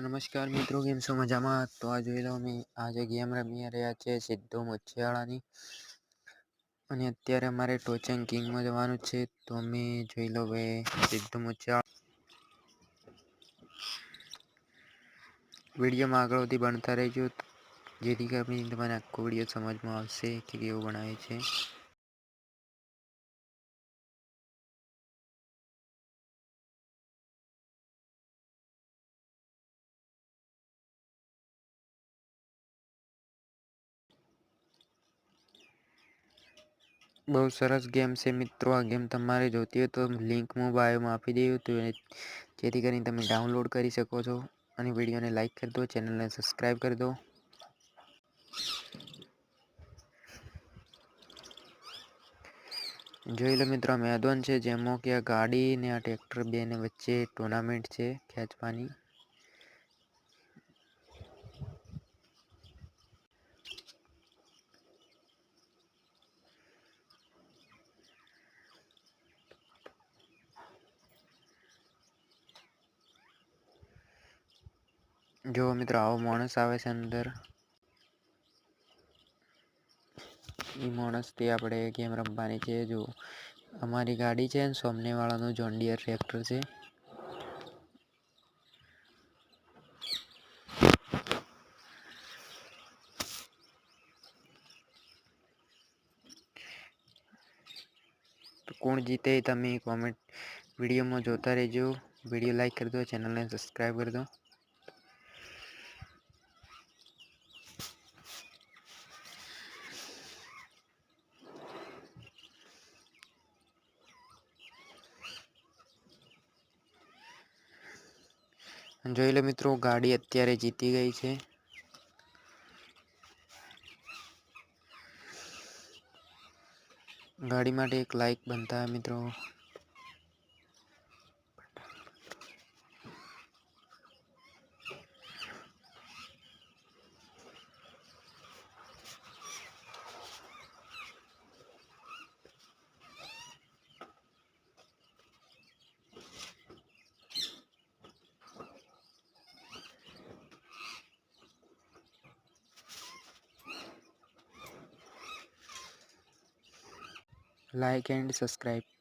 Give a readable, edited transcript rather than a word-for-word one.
નમસ્કાર મિત્રો, કેમ છો? મજામાં? તો આ જોઈ લો, અમે આજે ગેમ રમી રહ્યા છે સિદ્ધો મુછિયાળાની. અને અત્યારે અમારે ટોચન કિંગમાં જવાનું છે. તો અમે જોઈ લો હવે સિદ્ધો મુછિયાળા. વિડીયોમાં આગળ સુધી બનતા રહેજો, જેથી કરીને તમને આખો વિડીયો સમજમાં આવશે કે કેવું બનાવે છે. બહુ સરસ ગેમ છે મિત્રો. આ ગેમ તમારે જોતી હોય તો લિંક હું બાયોમાં આપી દઉં, તો જેથી કરીને તમે ડાઉનલોડ કરી શકો છો. અને વિડીયોને લાઇક કરી દો, ચેનલને સબસ્ક્રાઈબ કરી દો. જોઈ લો મિત્રો, મેદાન છે જેમાં કે આ ગાડી ને આ ટ્રેક્ટર બેને વચ્ચે ટુર્નામેન્ટ છે ખેંચવાની. જો મિત્રો, આવો માણસ આવે છે અંદર. એ માણસથી આપણે ગેમ રમવાની છે. જો અમારી ગાડી છે, સામેવાળાનું જોન ડીયર ટ્રેક્ટર છે. તો કોણ જીતે તમે કોમેન્ટ વિડીયોમાં જોતા રહેજો. વિડીયો લાઈક કરી દો, ચેનલને સબસ્ક્રાઈબ કરી દો. જોઈ લો મિત્રો, ગાડી અત્યારે જીતી ગઈ છે. ગાડી માટે એક લાઈક બનતા મિત્રો. Like and subscribe.